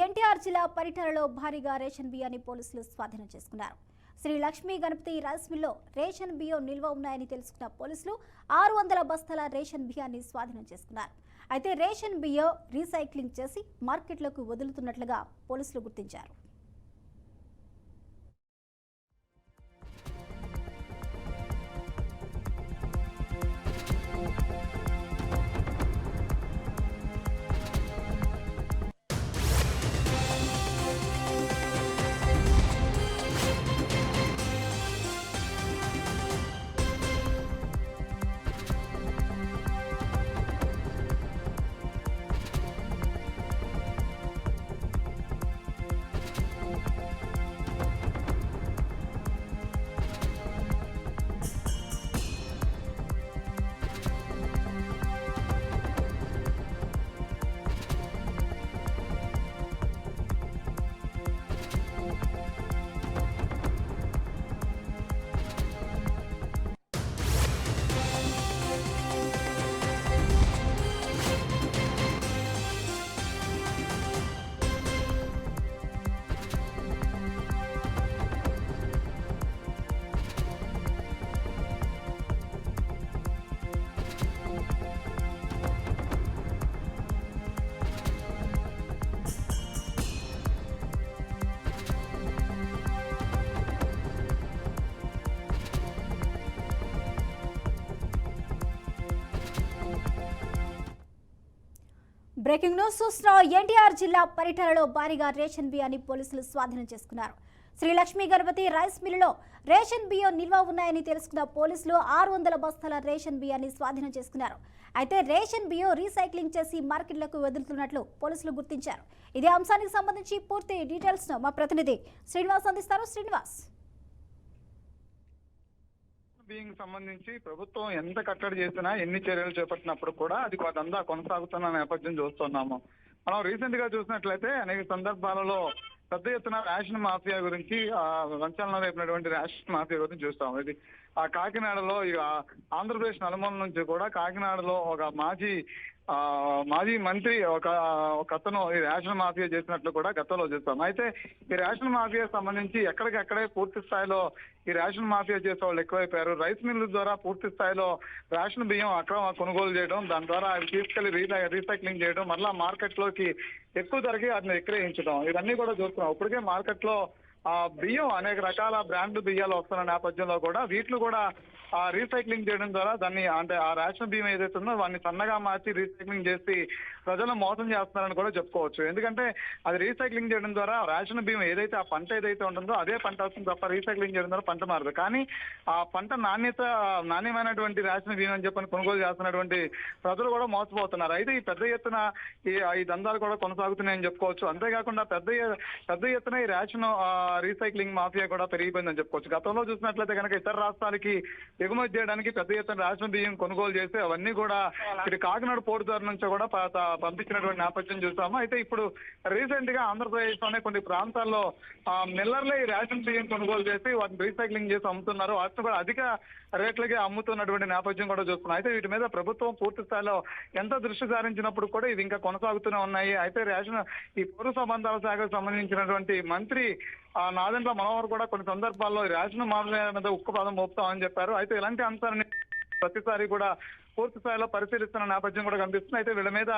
ఎన్టీఆర్ జిల్లా పరిటాలలో భారీగా రేషన్ బియ్యాన్ని పోలీసులు స్వాధీనం చేసుకున్నారు. శ్రీ లక్ష్మీ గణపతి రైస్ మిల్లో రేషన్ బియ్యం నిల్వ ఉన్నాయని తెలుసుకున్న పోలీసులు 600 బస్తాల రేషన్ బియ్యాన్ని స్వాధీనం చేసుకున్నారు. అయితే రేషన్ బియ్యం రీసైక్లింగ్ చేసి మార్కెట్లోకి వదులుతున్నట్లుగా పోలీసులు గుర్తించారు. బ్రేకింగ్ న్యూస్ చూస్తున్న ఎన్టీఆర్ జిల్లా పరిటాలలో భారీగా రేషన్ బియ్యాన్ని పోలీసులు స్వాధీనం చేసుకున్నారు. శ్రీ లక్ష్మీ గణపతి రైస్ మిల్లులో రేషన్ బియ్యం నిల్వ ఉన్నాయని తెలుసుకున్న పోలీసులు 600 బస్తాల రేషన్ బియ్యాన్ని స్వాధీనం చేసుకున్నారు. అయితే రేషన్ బియ్యం రీసైక్లింగ్ చేసి మార్కెట్లకు వదులుతున్నట్లు పోలీసులు గుర్తించారు. ఇదే అంశానికి సంబంధించి పూర్తి డీటెయిల్స్ ను మా ప్రతినిధి శ్రీనివాస్ అందిస్తారు. శ్రీనివాస్, బియ్యం సంబంధించి ప్రభుత్వం ఎంత కట్టడి చేసినా ఎన్ని చర్యలు చేపట్టినప్పుడు కూడా అది అదంతా కొనసాగుతున్న నేపథ్యం చూస్తున్నాము. మనం రీసెంట్ గా చూసినట్లయితే అనేక సందర్భాలలో పెద్ద ఎత్తున రేషన్ మాఫియా గురించి సంచలనం రేపినటువంటి రేషన్ మాఫియా గురించి చూస్తాం. ఇది కాకినాడలో ఆంధ్రప్రదేశ్ నలుమూల నుంచి కూడా కాకినాడలో ఒక మాజీ మంత్రి ఒక అతను ఈ రేషన్ మాఫియా చేసినట్లు కూడా గతంలో చూస్తాం. అయితే ఈ రేషన్ మాఫియా సంబంధించి ఎక్కడికక్కడే పూర్తి స్థాయిలో ఈ రేషన్ మాఫియా చేసే వాళ్ళు ఎక్కువైపోయారు. రైస్ మిల్లు ద్వారా పూర్తి స్థాయిలో రేషన్ బియ్యం అక్రమ కొనుగోలు చేయడం, దాని ద్వారా అవి తీసుకెళ్లి రీసైక్లింగ్ చేయడం, మళ్ళా మార్కెట్ లోకి ఎక్కువ ధరకి వాటిని విక్రయించడం, ఇవన్నీ కూడా చూస్తున్నాం. ఇప్పటికే మార్కెట్ లో బియ్యం అనేక రకాల బ్రాండ్ బియ్యాలు వస్తున్న నేపథ్యంలో కూడా వీటిని కూడా రీసైక్లింగ్ చేయడం ద్వారా దాన్ని అంటే ఆ రేషన్ బియ్యం ఏదైతే ఉందో వాటిని సన్నగా మార్చి రీసైక్లింగ్ చేసి ప్రజలను మోసం చేస్తున్నారని కూడా చెప్పుకోవచ్చు. ఎందుకంటే అది రీసైక్లింగ్ చేయడం ద్వారా రేషన్ బియ్యం ఏదైతే ఆ పంట ఏదైతే ఉంటుందో అదే పంట వస్తుంది తప్ప రీసైక్లింగ్ చేయడం ద్వారా పంట మారదు. కానీ ఆ పంట నాణ్యమైనటువంటి రేషన్ బియ్యం అని చెప్పని కొనుగోలు చేస్తున్నటువంటి ప్రజలు కూడా మోసపోతున్నారు. అయితే ఈ పెద్ద ఎత్తున ఈ దందాలు కూడా కొనసాగుతున్నాయని చెప్పుకోవచ్చు. అంతేకాకుండా పెద్ద ఎత్తున ఈ రేషన్ రీసైక్లింగ్ మాఫియా కూడా పెరిగిపోయిందని చెప్పుకోవచ్చు. గతంలో చూసినట్లయితే కనుక ఇతర రాష్ట్రాలకి ఎగుమతి చేయడానికి పెద్ద ఎత్తున రేషన్ బియ్యం కొనుగోలు చేసి అవన్నీ కూడా ఇది కాకినాడ పోర్టు ద్వారా నుంచి కూడా పంపించినటువంటి నేపథ్యం చూసాము. అయితే ఇప్పుడు రీసెంట్ గా ఆంధ్రప్రదేశ్ లోనే కొన్ని ప్రాంతాల్లో మిల్లర్లే ఈ రేషన్ బియ్యం కొనుగోలు చేసి వాటిని రీసైక్లింగ్ చేసి అమ్ముతున్నారు. వాటిని కూడా అధిక రేట్లకి అమ్ముతున్నటువంటి నేపథ్యం కూడా చూస్తున్నాం. అయితే వీటి మీద ప్రభుత్వం పూర్తి స్థాయిలో ఎంత దృష్టి సారించినప్పుడు కూడా ఇది ఇంకా కొనసాగుతూనే ఉన్నాయి. అయితే ఈ పౌర సంబంధాల శాఖకు సంబంధించినటువంటి మంత్రి నాదెండ్ల మనోహర్ కూడా కొన్ని సందర్భాల్లో రేషన్ మాఫియా మీద ఉక్కుపాదం మోపుతామని చెప్పారు. అయితే ఇలాంటి అంశాలని ప్రతిసారి కూడా పూర్తి స్థాయిలో పరిశీలిస్తున్న నేపథ్యం కూడా కనిపిస్తుంది. అయితే వీళ్ళ మీద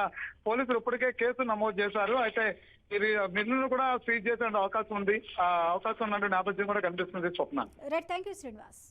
పోలీసులు ఇప్పటికే కేసు నమోదు చేశారు. అయితే ఇది మిల్లును కూడా సీజ్ చేసే అవకాశం ఉన్నటువంటి నేపథ్యం కూడా కనిపిస్తుంది. స్వప్న. Right, thank you Srinivas.